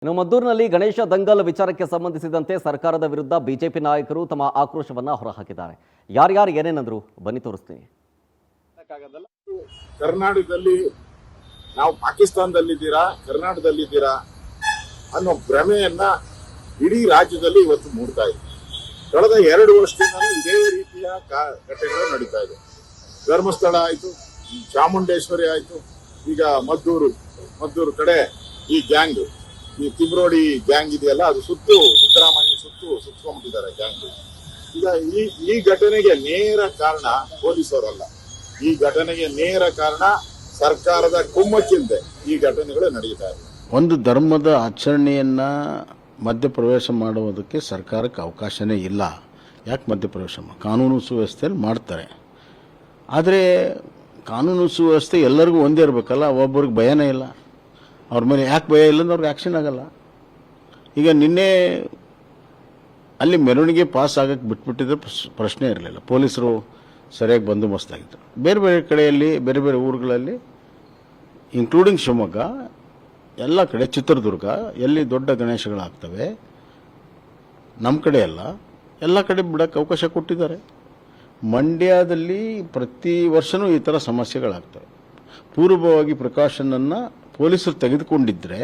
ಇನ್ನು ಮದ್ದೂರಿನಲ್ಲಿ ಗಣೇಶ ದಂಗಲ್ ವಿಚಾರಕ್ಕೆ ಸಂಬಂಧಿಸಿದಂತೆ ಸರ್ಕಾರದ ವಿರುದ್ಧ ಬಿಜೆಪಿ ನಾಯಕರು ತಮ್ಮ ಆಕ್ರೋಶವನ್ನ ಹೊರಹಾಕಿದ್ದಾರೆ. ಯಾರ್ಯಾರು ಏನೇನಂದ್ರು ಬನ್ನಿ ತೋರಿಸ್ತೀನಿ. ಕರ್ನಾಟಕದಲ್ಲಿ ನಾವು ಪಾಕಿಸ್ತಾನದಲ್ಲಿದ್ದೀರಾ, ಕರ್ನಾಟಕದಲ್ಲಿದ್ದೀರಾ ಅನ್ನೋ ಭ್ರಮೆಯನ್ನ ಇಡೀ ರಾಜ್ಯದಲ್ಲಿ ಇವತ್ತು ಮೂಡ್ತಾ ಇದೆ. ಕಳೆದ 2 ವರ್ಷದಿಂದ ಇದೇ ರೀತಿಯ ಘಟನೆಗಳು ನಡೀತಾ ಇದೆ. ಧರ್ಮಸ್ಥಳ ಆಯ್ತು, ಚಾಮುಂಡೇಶ್ವರಿ ಆಯ್ತು, ಈಗ ಮದ್ದೂರು ಕಡೆ ಈ ಗ್ಯಾಂಗ್, ಈ ತಿಮ್ರೋಡಿ ಗ್ಯಾಂಗ್ ಇದೆಯಲ್ಲ, ಅದು ಸಿದ್ದರಾಮಯ್ಯ ಸುತ್ಕೊಂಡ್ಬಿಟ್ಟಿದ್ದಾರೆ ಗ್ಯಾಂಗ್. ಈಗ ಈ ಘಟನೆಗೆ ನೇರ ಕಾರಣ ಪೊಲೀಸರಲ್ಲ, ಈ ಘಟನೆಗೆ ನೇರ ಕಾರಣ ಸರ್ಕಾರದ ಕುಮ್ಮಕ್ಕಿಂದ ಈ ಘಟನೆಗಳು ನಡೀತಾ ಇದೆ. ಒಂದು ಧರ್ಮದ ಆಚರಣೆಯನ್ನ ಮಧ್ಯಪ್ರವೇಶ ಮಾಡುವುದಕ್ಕೆ ಸರ್ಕಾರಕ್ಕೆ ಅವಕಾಶನೇ ಇಲ್ಲ. ಯಾಕೆ ಮಧ್ಯಪ್ರವೇಶ ಕಾನೂನು ಸುವ್ಯವಸ್ಥೆಯಲ್ಲಿ ಮಾಡ್ತಾರೆ. ಆದರೆ ಕಾನೂನು ಸುವ್ಯವಸ್ಥೆ ಎಲ್ಲರಿಗೂ ಒಂದೇ ಇರಬೇಕಲ್ಲ, ಒಬ್ಬರಿಗೆ ಭಯನೇ ಇಲ್ಲ. ಅವ್ರ ಮೇಲೆ ಯಾಕೆ ಭಯ ಇಲ್ಲ ಅಂದ್ರೆ ಅವ್ರಿಗೆ ಆ್ಯಕ್ಷನ್ ಆಗಲ್ಲ. ಈಗ ನಿನ್ನೆ ಅಲ್ಲಿ ಮೆರವಣಿಗೆ ಪಾಸ್ ಆಗಕ್ಕೆ ಬಿಟ್ಬಿಟ್ಟಿದ್ರೆ ಪ್ರಶ್ನೆ ಇರಲಿಲ್ಲ. ಪೊಲೀಸರು ಸರಿಯಾಗಿ ಬಂದೋಬಸ್ತಾಗಿತ್ತು. ಬೇರೆ ಬೇರೆ ಕಡೆಯಲ್ಲಿ, ಬೇರೆ ಬೇರೆ ಊರುಗಳಲ್ಲಿ, ಇನ್ಕ್ಲೂಡಿಂಗ್ ಶಿವಮೊಗ್ಗ, ಎಲ್ಲ ಕಡೆ, ಚಿತ್ರದುರ್ಗ, ಎಲ್ಲಿ ದೊಡ್ಡ ಗಣೇಶಗಳಾಗ್ತವೆ, ನಮ್ಮ ಕಡೆ ಎಲ್ಲ ಕಡೆ ಬಿಡೋಕ್ಕೆ ಅವಕಾಶ ಕೊಟ್ಟಿದ್ದಾರೆ. ಮಂಡ್ಯದಲ್ಲಿ ಪ್ರತಿ ವರ್ಷವೂ ಈ ಥರ ಸಮಸ್ಯೆಗಳಾಗ್ತವೆ. ಪೂರ್ವವಾಗಿ ಪ್ರಿಕಾಷನನ್ನು ಪೊಲೀಸರು ತೆಗೆದುಕೊಂಡಿದ್ರೆ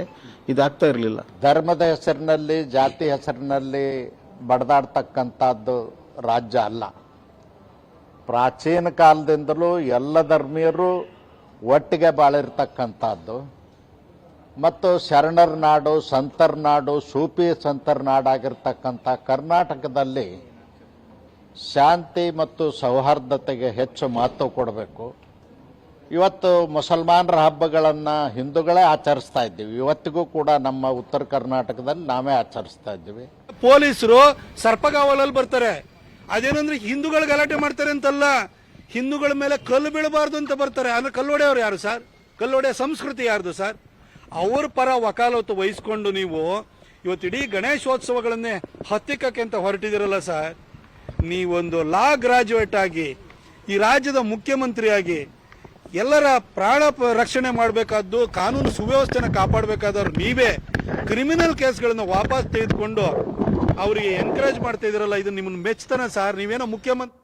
ಇದಾಗ್ತಾ ಇರಲಿಲ್ಲ. ಧರ್ಮದ ಹೆಸರಿನಲ್ಲಿ, ಜಾತಿ ಹೆಸರಿನಲ್ಲಿ ಬಡದಾಡ್ತಕ್ಕಂಥದ್ದು ರಾಜ್ಯ ಅಲ್ಲ. ಪ್ರಾಚೀನ ಕಾಲದಿಂದಲೂ ಎಲ್ಲ ಧರ್ಮೀಯರು ಒಟ್ಟಿಗೆ ಬಾಳಿರ್ತಕ್ಕಂಥದ್ದು ಮತ್ತು ಶರಣರ ನಾಡು, ಸಂತರ ನಾಡು, ಸೂಫಿ ಸಂತರ ನಾಡಾಗಿರ್ತಕ್ಕಂಥ ಕರ್ನಾಟಕದಲ್ಲಿ ಶಾಂತಿ ಮತ್ತು ಸೌಹಾರ್ದತೆಗೆ ಹೆಚ್ಚು ಮಹತ್ವ ಕೊಡಬೇಕು. ಇವತ್ತು ಮುಸಲ್ಮಾನರ ಹಬ್ಬಗಳನ್ನು ಹಿಂದೂಗಳೇ ಆಚರಿಸ್ತಾ ಇದ್ದೀವಿ. ಇವತ್ತಿಗೂ ಕೂಡ ನಮ್ಮ ಉತ್ತರ ಕರ್ನಾಟಕದಲ್ಲಿ ನಾವೇ ಆಚರಿಸ್ತಾ ಇದ್ದೀವಿ. ಪೊಲೀಸರು ಸರ್ಪಗಾವಲಲ್ಲಿ ಬರ್ತಾರೆ. ಅದೇನಂದ್ರೆ ಹಿಂದೂಗಳು ಗಲಾಟೆ ಮಾಡ್ತಾರೆ ಅಂತಲ್ಲ, ಹಿಂದೂಗಳ ಮೇಲೆ ಕಲ್ಲು ಬೀಳಬಾರ್ದು ಅಂತ ಬರ್ತಾರೆ. ಅಂದ್ರೆ ಕಲ್ಲೊಡೆಯವ್ರು ಯಾರು ಸರ್? ಕಲ್ಲೊಡೆಯ ಸಂಸ್ಕೃತಿ ಯಾರ್ದು ಸರ್? ಅವ್ರ ಪರ ವಕಾಲತ್ತು ವಹಿಸ್ಕೊಂಡು ನೀವು ಇವತ್ತು ಇಡೀ ಗಣೇಶೋತ್ಸವಗಳನ್ನೇ ಹತ್ತಿಕ್ಕಕ್ಕೆ ಅಂತ ಹೊರಟಿದಿರಲ್ಲ ಸರ್. ನೀವೊಂದು ಲಾ ಗ್ರಾಜುಯೇಟ್ ಆಗಿ ಈ ರಾಜ್ಯದ ಮುಖ್ಯಮಂತ್ರಿಯಾಗಿ ಎಲ್ಲರ ಪ್ರಾಣ ರಕ್ಷಣೆ ಮಾಡಬೇಕಾದ್ದು, ಕಾನೂನು ಸುವ್ಯವಸ್ಥೆನ ಕಾಪಾಡಬೇಕಾದವ್ರು ನೀವೇ ಕ್ರಿಮಿನಲ್ ಕೇಸ್ಗಳನ್ನು ವಾಪಸ್ ತೆಗೆದುಕೊಂಡು ಅವರಿಗೆ ಎನ್ಕರೇಜ್ ಮಾಡ್ತಾ ಇದ್ದೀರಲ್ಲ, ಇದು ನಿಮ್ಮನ್ನು ಮೆಚ್ತಾನೆ ಸರ್? ನೀವೇನೋ ಮುಖ್ಯಮಂತ್ರಿ